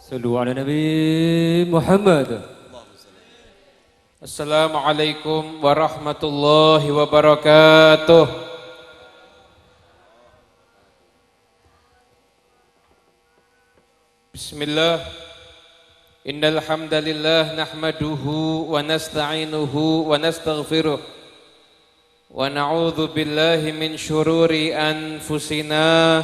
Sallu ala Nabi Muhammad. Assalamualaikum warahmatullahi wabarakatuh. Bismillah. Innal hamdalillah nahmaduhu wa nasta'inuhu wa nastaghfiruh. Wa na'udzu billahi min syururi anfusina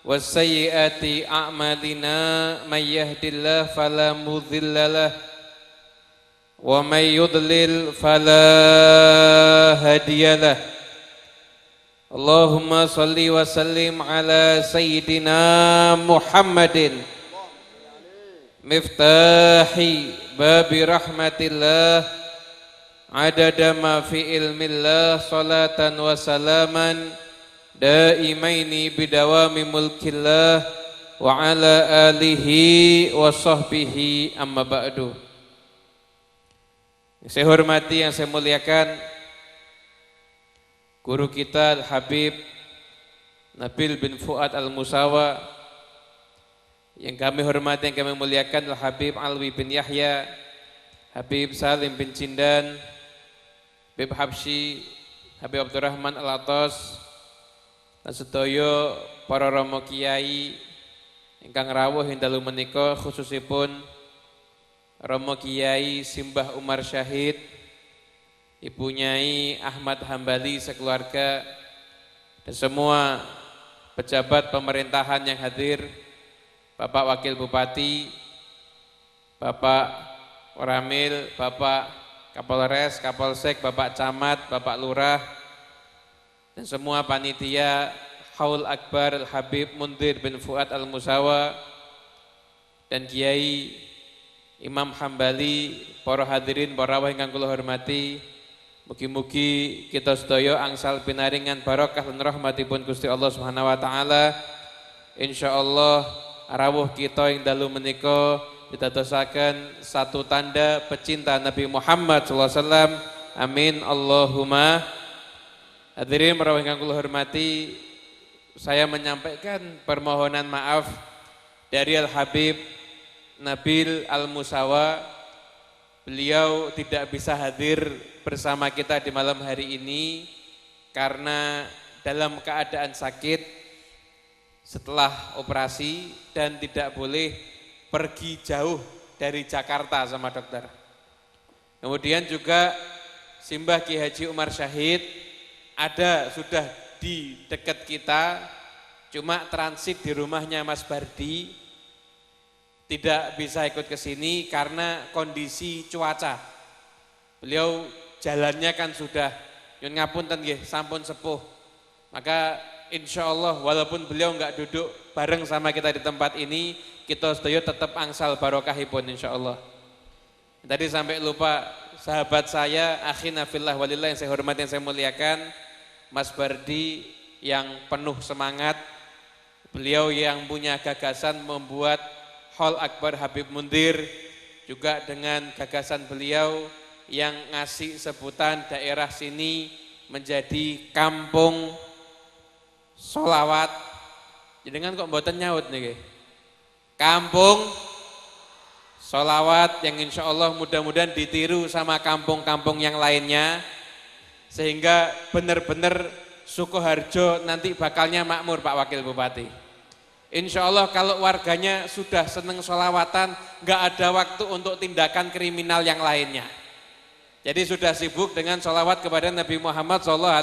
wasayyiati a'malina may yahdihillahu fala mudilla lahu wa may yudlil fala hadiyalah. Allahumma salli wa sallim ala sayyidina Muhammadin miftahi babi rahmatillah adada ma fi ilmillah salatan wa salaman daimaini bidawami mulkillah wa ala alihi wa sahbihi amma ba'du. Yang saya hormati, yang saya muliakan guru kita Al-Habib Nabil bin Fuad Al-Musawa, yang kami hormati, yang kami muliakan Al-Habib Alwi bin Yahya, Habib Salim bin Cindan, Habib Habsyi, Habib Abdurrahman Al-Atos, dan sedaya para rama kiai ingkang rawuh ing dalu menika, khususipun Rama Kiai Simbah Umar Syahid, Ibu Nyai Ahmad Hambali sekeluarga, dan semua pejabat pemerintahan yang hadir, Bapak Wakil Bupati, Bapak Ramil, Bapak Kapolres, Kapolsek, Bapak Camat, Bapak Lurah, dan semua panitia Haul Akbar Al-Habib Mundir bin Fuad Al-Musawa, dan Kiai Imam Hambali, para hadirin, para rawuh ingkang kula hormati, mugi-mugi kita sedaya angsal pinaringan barokah lan rahmatipun Gusti Allah Subhanahu wa taala. Insyaallah rawuh kita ing dalu menika ditadosaken satu tanda pecinta Nabi Muhammad sallallahu alaihi wasallam. Amin Allahumma. Hadirin para rawuh ingkang kula hormati, saya menyampaikan permohonan maaf dari Al-Habib Nabil Al-Musawa. Beliau tidak bisa hadir bersama kita di malam hari ini karena dalam keadaan sakit setelah operasi dan tidak boleh pergi jauh dari Jakarta sama dokter. Kemudian juga Simbah Ki Haji Umar Syahid ada sudah di dekat kita, cuma transit di rumahnya Mas Bardi, tidak bisa ikut ke sini karena kondisi cuaca. Beliau jalannya kan sudah nyun ngapunten nggih, sampun sepuh. Maka insya Allah walaupun beliau enggak duduk bareng sama kita di tempat ini, kita sedaya tetap angsal barokahipun insya Allah. Tadi sampai lupa sahabat saya, akhina fillah walillah yang saya hormati, yang saya muliakan, Mas Bardi yang penuh semangat. Beliau yang punya gagasan membuat Hall Akbar Habib Mundir, juga dengan gagasan beliau yang ngasih sebutan daerah sini menjadi kampung solawat. Jenengan kok mboten nyaut nih, kampung solawat yang insya Allah mudah-mudahan ditiru sama kampung-kampung yang lainnya, sehingga benar-benar Sukoharjo nanti bakalnya makmur Pak Wakil Bupati. Insya Allah kalau warganya sudah seneng sholawatan, nggak ada waktu untuk tindakan kriminal yang lainnya. Jadi sudah sibuk dengan sholawat kepada Nabi Muhammad SAW.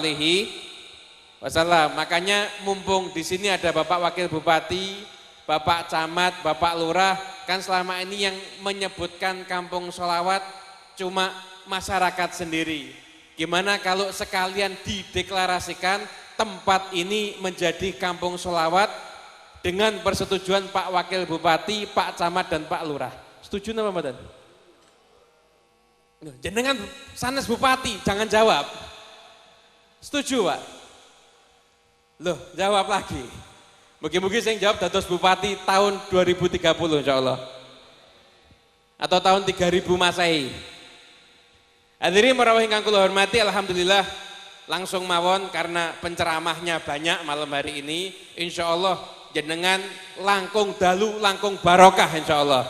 Makanya mumpung di sini ada Bapak Wakil Bupati, Bapak Camat, Bapak Lurah, kan selama ini yang menyebutkan kampung sholawat cuma masyarakat sendiri. Gimana kalau sekalian dideklarasikan tempat ini menjadi kampung sholawat dengan persetujuan Pak Wakil Bupati, Pak Camat, dan Pak Lurah. Setuju napa mboten? Jenengan sanes Bupati, jangan jawab. Setuju, Pak? Loh, jawab lagi. Mugi-mugi saya jawab dados Bupati tahun 2030 insyaallah. Atau tahun 3000 Masehi. Hadirin para ingkang kula hormati, alhamdulillah langsung mawon karena penceramahnya banyak malam hari ini. Insya Allah jenengan langkung dalu langkung barokah insyaallah.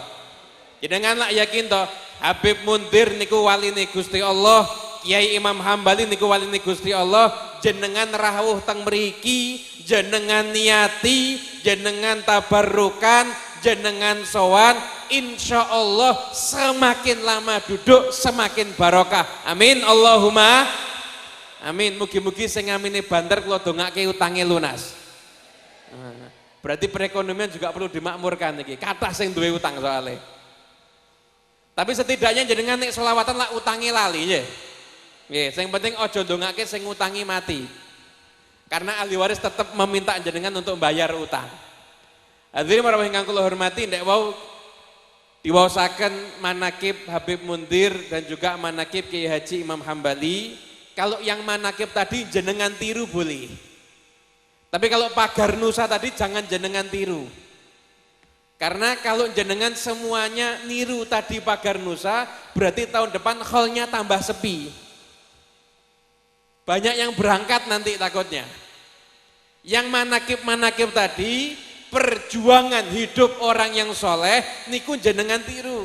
Jenengan lak yakin toh Habib Mundir niku waline Gusti Allah, Kiai Imam Hambali niku waline Gusti Allah, jenengan rawuh teng mriki, jenengan niati, jenengan tabarrukan, jenengan sowan, insya Allah semakin lama duduk semakin barokah. Amin Allahumma amin. Mugi-mugi sing ngamini banter kula dongake utange lunas. Berarti perekonomian juga perlu dimakmurkan iki. Kathah sing duwe utang soalnya. Tapi setidaknya jenengan nek selawatan lah utangi lali nggih. Nggih, sing penting aja ndongake sing ngutangi mati. Karena ahli waris tetap meminta jenengan untuk bayar utang. Hadirin para ingkang kula hormati, ndek wau diwaosaken manakib Habib Mundir dan juga manakib Kiai Haji Imam Hambali. Kalau yang manakib tadi jenengan tiru boleh. Tapi kalau pagar nusa tadi jangan jenengan tiru. Karena kalau jenengan semuanya niru tadi pagar nusa, berarti tahun depan hallnya tambah sepi. Banyak yang berangkat nanti takutnya. Yang manakib-manakib tadi, perjuangan hidup orang yang soleh, niku jenengan tiru.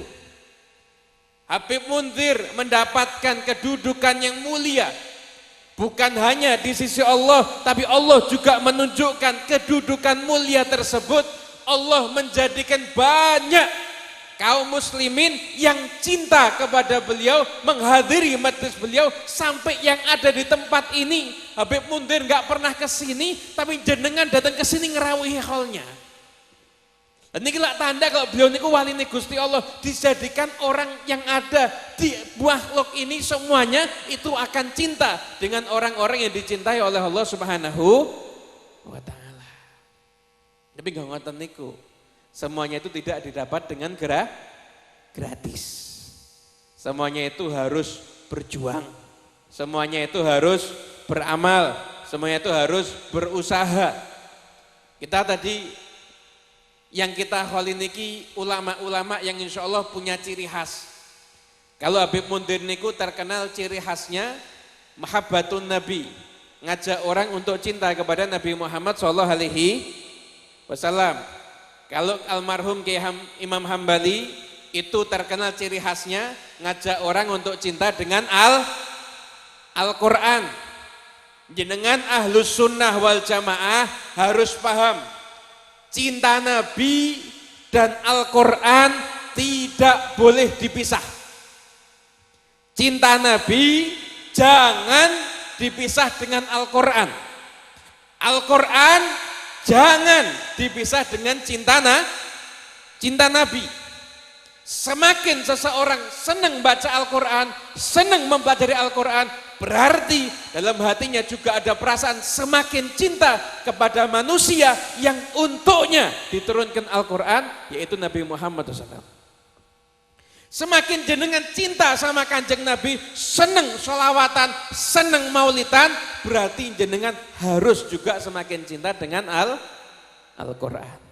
Habib Mundir mendapatkan kedudukan yang mulia. Bukan hanya di sisi Allah, tapi Allah juga menunjukkan kedudukan mulia tersebut. Allah menjadikan banyak kaum muslimin yang cinta kepada beliau, menghadiri majelis beliau, sampai yang ada di tempat ini. Habib Mundir nggak pernah ke sini, tapi jenengan datang ke sini ngerawihi hallnya. Ini kira tanda kalau beliau niku waline Gusti Allah, dijadikan orang yang ada di buah lok ini semuanya itu akan cinta dengan orang-orang yang dicintai oleh Allah Subhanahu wa Ta'ala. Tapi nggak ngoten niku, semuanya itu tidak didapat dengan gratis. Semuanya itu harus berjuang, semuanya itu harus beramal, semuanya itu harus berusaha. Kita tadi yang kita kholi niki ulama-ulama yang insya Allah punya ciri khas. Kalau Habib Mundir niku terkenal ciri khasnya mahabbatun Nabi, ngajak orang untuk cinta kepada Nabi Muhammad SAW. Kalau almarhum Kiai Imam Hambali itu terkenal ciri khasnya ngajak orang untuk cinta dengan Al-Quran. Jenengan ahlus sunnah wal jamaah harus paham, cinta Nabi dan Al-Quran tidak boleh dipisah. Cinta Nabi jangan dipisah dengan Al-Quran. Al-Quran jangan dipisah dengan cinta Nabi. Semakin seseorang senang baca Al-Quran, senang mempelajari Al-Quran, berarti dalam hatinya juga ada perasaan semakin cinta kepada manusia yang untuknya diturunkan Al-Quran, yaitu Nabi Muhammad SAW. Semakin jenengan cinta sama kanjeng Nabi, seneng sholawatan, seneng maulidan, berarti jenengan harus juga semakin cinta dengan Al-Quran.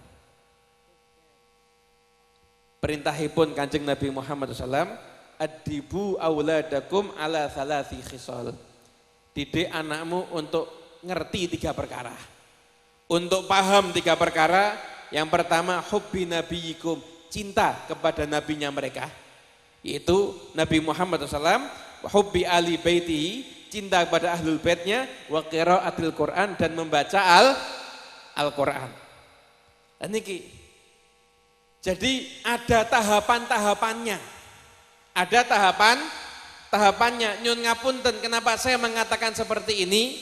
Perintahipun kanjeng Nabi Muhammad SAW, adibu auladakum ala thalathi khisal. Didik anakmu untuk ngerti 3 perkara. Untuk paham 3 perkara. Yang pertama, hubbi nabiyikum, cinta kepada nabinya mereka, yaitu Nabi Muhammad SAW. Hubbi ali baitihi, cinta kepada ahlul baitnya. Wa qiraatil Quran, dan membaca Al-Quran. Dan niki, jadi ada tahapan-tahapannya. Ada tahapannya. Nyun ngapunten, kenapa saya mengatakan seperti ini?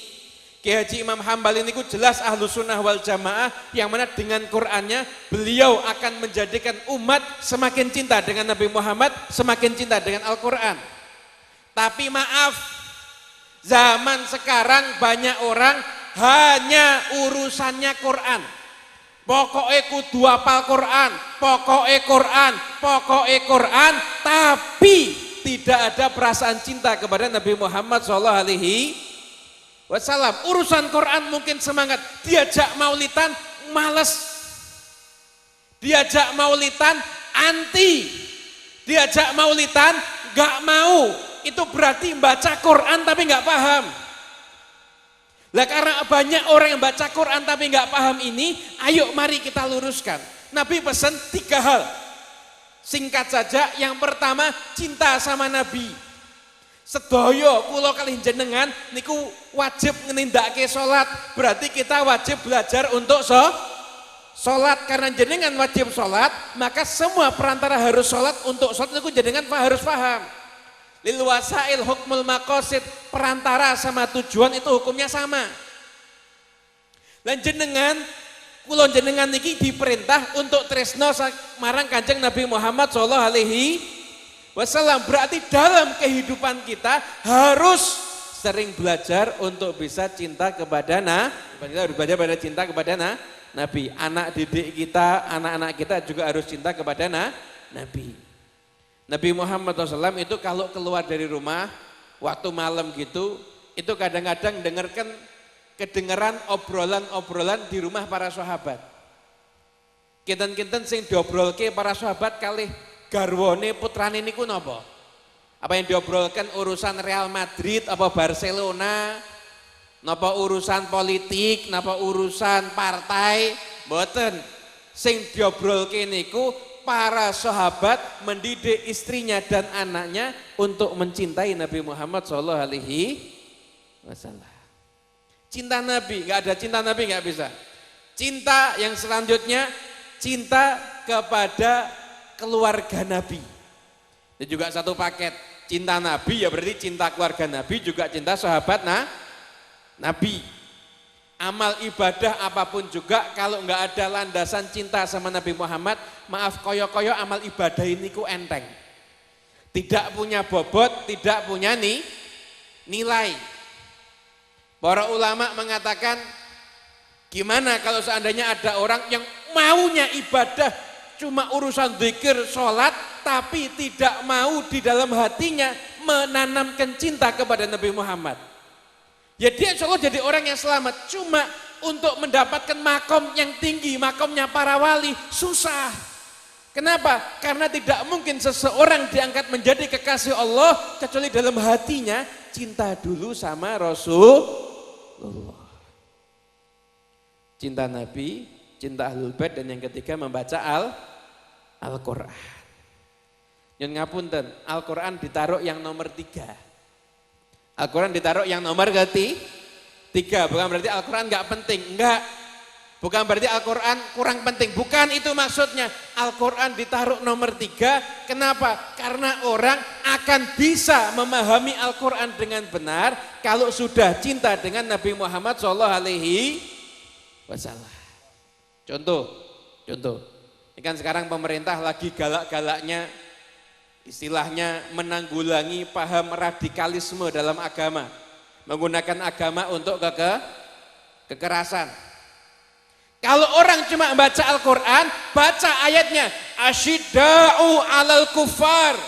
Kiai Haji Imam Hambali niku jelas ahlu sunnah wal jamaah, yang mana dengan Qur'annya beliau akan menjadikan umat semakin cinta dengan Nabi Muhammad, semakin cinta dengan Al-Quran. Tapi maaf, zaman sekarang banyak orang hanya urusannya Quran. Pokoknya kudu hafal Quran, pokoknya Quran, tapi tidak ada perasaan cinta kepada Nabi Muhammad SAW. Urusan Quran mungkin semangat, diajak maulidan males, diajak maulidan anti, diajak maulidan gak mau. Itu berarti baca Quran tapi gak paham. Lah karena banyak orang yang baca Quran tapi nggak paham ini, ayo mari kita luruskan. Nabi pesan 3 hal. Singkat saja, yang pertama cinta sama Nabi. Sedaya kula kalih jenengan niku wajib ngendakake salat, berarti kita wajib belajar untuk salat. Karena jenengan wajib salat, maka semua perantara harus salat. Untuk salat niku jenengan harus paham. Lil wasail hukmul maqasid, perantara sama tujuan itu hukumnya sama. Lan jenengan kula jenengan niki diperintah untuk tresno marang Kanjeng Nabi Muhammad sallallahu alaihi wasallam. Berarti dalam kehidupan kita harus sering belajar untuk bisa cinta kepada kita harus belajar pada cinta kepada Nabi. Anak didik kita, anak-anak kita juga harus cinta kepada Nabi. Nabi Muhammad SAW itu kalau keluar dari rumah waktu malam gitu, itu kadang-kadang kedengeran obrolan-obrolan di rumah para sahabat. Kinten-kinten sing diobrolke para sahabat kalih garwane putrane niku napa? Apa yang diobrolkan urusan Real Madrid apa Barcelona, napa urusan politik, napa urusan partai, mboten. Sing diobrolke niku para sahabat mendidik istrinya dan anaknya untuk mencintai Nabi Muhammad sallallahu alaihi wasallam. Cinta Nabi, nggak ada cinta Nabi nggak bisa. Cinta yang selanjutnya cinta kepada keluarga Nabi. Itu juga satu paket. Cinta Nabi ya berarti cinta keluarga Nabi, juga cinta sahabat Nabi. Amal ibadah apapun juga kalau nggak ada landasan cinta sama Nabi Muhammad, maaf koyo-koyo amal ibadah ini ku enteng. Tidak punya bobot, tidak punya nilai. Para ulama mengatakan, gimana kalau seandainya ada orang yang maunya ibadah cuma urusan zikir, sholat, tapi tidak mau di dalam hatinya menanamkan cinta kepada Nabi Muhammad. Ya dia insya Allah jadi orang yang selamat, cuma untuk mendapatkan makom yang tinggi, makomnya para wali, susah. Kenapa? Karena tidak mungkin seseorang diangkat menjadi kekasih Allah kecuali dalam hatinya cinta dulu sama Rasulullah. Cinta Nabi, cinta Ahlul Bait, dan yang ketiga membaca Al-Quran. Yang ngapunten, Al-Quran ditaruh yang nomor 3. Al-Quran ditaruh yang nomor ketiga, bukan berarti Al-Quran nggak penting, enggak. Bukan berarti Al-Quran kurang penting, bukan itu maksudnya. Al-Quran ditaruh nomor 3, kenapa? Karena orang akan bisa memahami Al-Quran dengan benar kalau sudah cinta dengan Nabi Muhammad SAW. Contoh, ini kan sekarang pemerintah lagi galak-galaknya, istilahnya menanggulangi paham radikalisme dalam agama, menggunakan agama untuk kekerasan. Kalau orang cuma baca Al-Quran, baca ayatnya, asyidda'u alal kufar.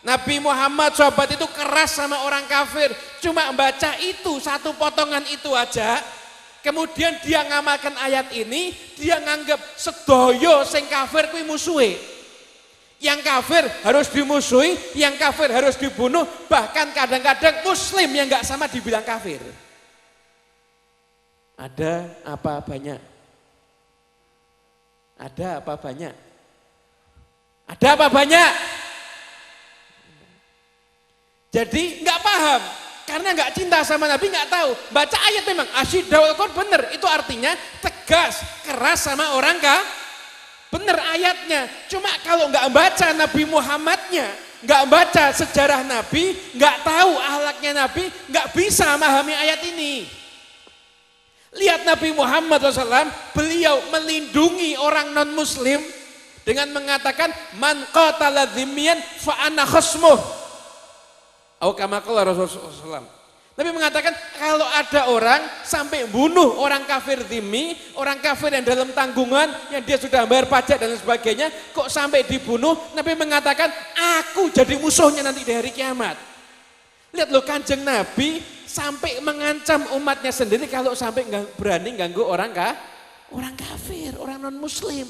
Nabi Muhammad sahabat itu keras sama orang kafir, cuma baca itu, satu potongan itu aja. Kemudian dia ngamalkan ayat ini, dia nganggap sedoyo sing kafir kuwi musuhe. Yang kafir harus dimusuhi, yang kafir harus dibunuh, bahkan kadang-kadang muslim yang nggak sama dibilang kafir. Ada apa banyak? Ada apa banyak? Ada apa banyak? Jadi nggak paham, karena nggak cinta sama Nabi, nggak tahu. Baca ayat memang asyidda'ul kufar bener, itu artinya tegas, keras sama orang bener ayatnya. Cuma kalau nggak baca Nabi Muhammadnya, nggak baca sejarah Nabi, nggak tahu akhlaknya Nabi, nggak bisa memahami ayat ini. Lihat Nabi Muhammad SAW, beliau melindungi orang non muslim dengan mengatakan man qatala dhimmiyan fa ana khasmuh. Atau kama qala Rasulullah SAW. Nabi mengatakan kalau ada orang sampai bunuh orang kafir dhimmi, orang kafir yang dalam tanggungan, yang dia sudah bayar pajak dan sebagainya, kok sampai dibunuh, Nabi mengatakan aku jadi musuhnya nanti di hari kiamat. Lihat loh, Kanjeng Nabi sampai mengancam umatnya sendiri kalau sampai berani ganggu orang kafir, orang non muslim.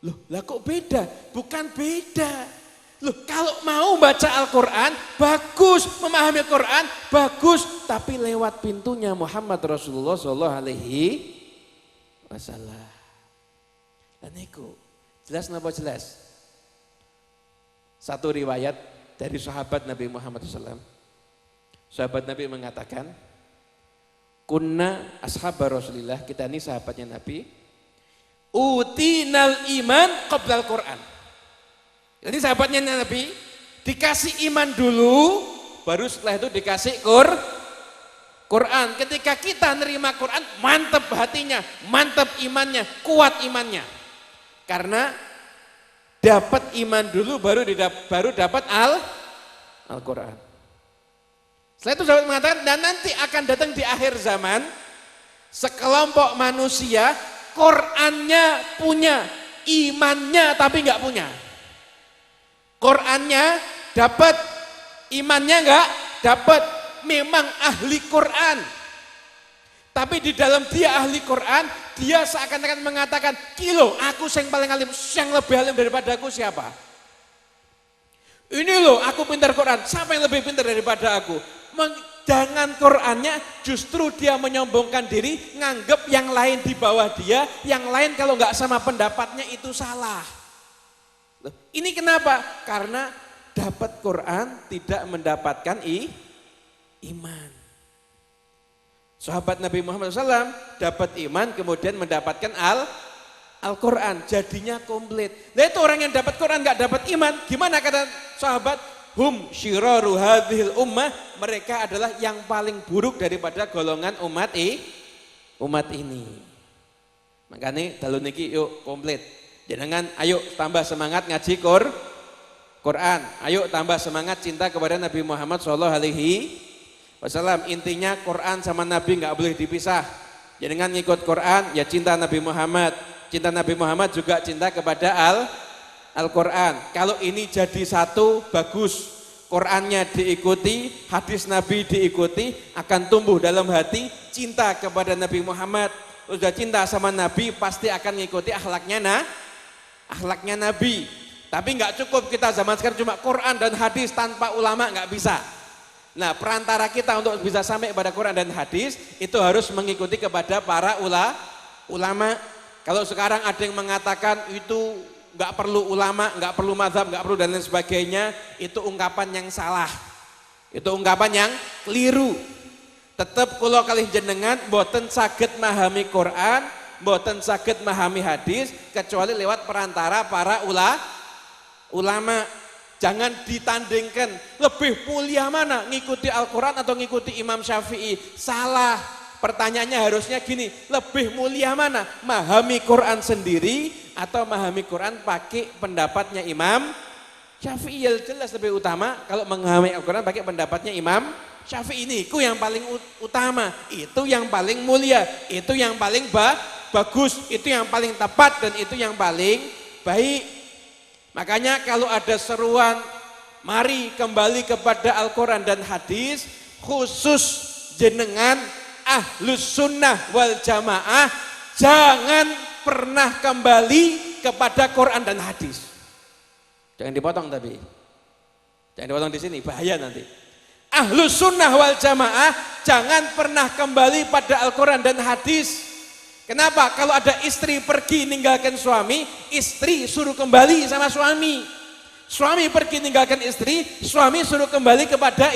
Loh, lah kok beda? Bukan beda. Loh, kalau mau baca Al-Quran, bagus. Memahami Al-Quran, bagus. Tapi lewat pintunya Muhammad Rasulullah SAW. Dan itu, jelas napa jelas? Satu riwayat dari sahabat Nabi Muhammad SAW. Sahabat Nabi mengatakan, kunna ashabar Rasulillah, kita ini sahabatnya Nabi, utinal iman qoblal Quran. Jadi sahabatnya Nabi dikasih iman dulu, baru setelah itu dikasih Quran. Ketika kita nerima Quran, mantap hatinya, mantap imannya, kuat imannya. Karena dapat iman dulu baru dapat Al-Quran. Setelah itu sahabat mengatakan, dan nanti akan datang di akhir zaman sekelompok manusia Qurannya punya, imannya tapi nggak punya. Qurannya dapat, imannya enggak dapat. Memang ahli Quran, tapi di dalam dia ahli Quran, dia seakan-akan mengatakan, kilo aku yang paling alim, yang lebih alim daripada aku siapa? Ini loh aku pintar Quran, siapa yang lebih pintar daripada aku? Jangan Qurannya, justru dia menyombongkan diri, nganggep yang lain di bawah dia, yang lain kalau nggak sama pendapatnya itu salah. Loh, ini kenapa? Karena dapat Quran tidak mendapatkan iman. Sahabat Nabi Muhammad SAW dapat iman kemudian mendapatkan Al-Quran, jadinya komplit. Nah itu orang yang dapat Quran nggak dapat iman, gimana kata sahabat? Hum syiraru hadhil ummah, mereka adalah yang paling buruk daripada golongan umat ini. Makanya dalu niki yuk komplit. Jangan ayo tambah semangat ngaji Quran, ayo tambah semangat cinta kepada Nabi Muhammad SAW. Intinya Quran sama Nabi nggak boleh dipisah. Jangan ngikut Quran ya cinta Nabi Muhammad, cinta Nabi Muhammad juga cinta kepada Al-Quran. Kalau ini jadi satu, bagus. Qurannya diikuti, hadis Nabi diikuti, akan tumbuh dalam hati cinta kepada Nabi Muhammad. Sudah cinta sama Nabi, pasti akan ngikuti akhlaknya Nabi. Tapi nggak cukup kita zaman sekarang cuma Quran dan hadis tanpa ulama, nggak bisa. Nah, perantara kita untuk bisa sampai kepada Quran dan hadis itu harus mengikuti kepada para ulama. Kalau sekarang ada yang mengatakan itu nggak perlu ulama, nggak perlu mazhab, nggak perlu dan lain sebagainya, itu ungkapan yang salah. Itu ungkapan yang keliru. Tetap kula kalih jenengan boten saged memahami Quran, boten saged memahami hadis kecuali lewat perantara para ulama. Jangan ditandingkan lebih mulia mana ngikuti Al-Quran atau ngikuti Imam Syafi'i. Salah. Pertanyaannya harusnya gini, lebih mulia mana? Memahami Quran sendiri atau memahami Quran pakai pendapatnya Imam Syafi'i? Jelas lebih utama kalau memahami Al-Quran pakai pendapatnya Imam Syafi'i. Ini itu yang paling utama, itu yang paling mulia, itu yang paling bagus, itu yang paling tepat dan itu yang paling baik. Makanya kalau ada seruan mari kembali kepada Al-Quran dan hadis, khusus jenengan ahlus sunnah wal jamaah jangan pernah kembali kepada Quran dan hadis. Jangan dipotong tapi, jangan dipotong di sini, bahaya nanti. Ahlus sunnah wal jamaah jangan pernah kembali pada Al-Quran dan hadis. Kenapa? Kalau ada istri pergi ninggalkan suami, istri suruh kembali sama suami. Suami pergi ninggalkan istri, suami suruh kembali kepada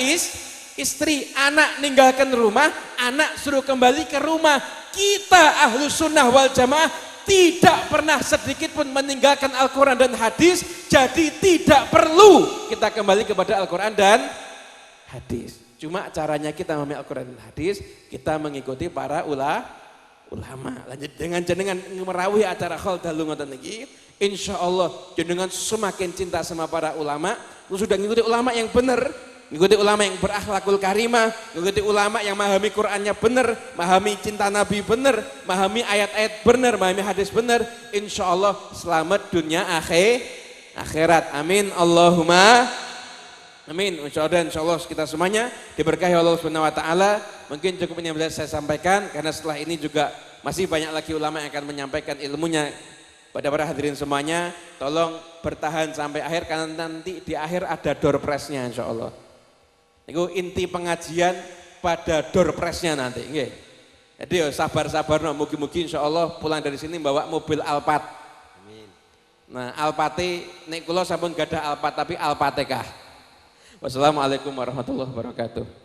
istri. Anak ninggalkan rumah, anak suruh kembali ke rumah. Kita ahlus sunnah wal jamaah tidak pernah sedikit pun meninggalkan Al-Quran dan hadis. Jadi tidak perlu kita kembali kepada Al-Quran dan hadis. Cuma caranya kita memahami Al-Quran dan hadis, kita mengikuti para ulama. Lanjut dengan jenengan merawih acara khol dalu ngoten niki, insyaallah jenengan semakin cinta sama para ulama, sudah ngikuti ulama yang benar, ngikuti ulama yang berakhlakul karimah, ngikuti ulama yang memahami Qur'annya benar, memahami cinta Nabi benar, memahami ayat-ayat benar, memahami hadis benar, insyaallah selamat dunia akhirat. Amin Allahumma amin. Insyaallah kita semuanya diberkahi Allah Subhanahu wa taala. Mungkin cukup ini yang bisa saya sampaikan karena setelah ini juga masih banyak lagi ulama yang akan menyampaikan ilmunya Pada para hadirin semuanya, tolong bertahan sampai akhir karena nanti di akhir ada door prize-nya insya Allah. Itu inti pengajian pada door prize-nya nanti. Nggih. Jadi ya sabar-sabar, mugi-mugi insya Allah pulang dari sini bawa mobil Alphard. Amin. Nah Alphate, nek kula sampun gadah Alphard tapi Alphatekah. Wassalamualaikum warahmatullahi wabarakatuh.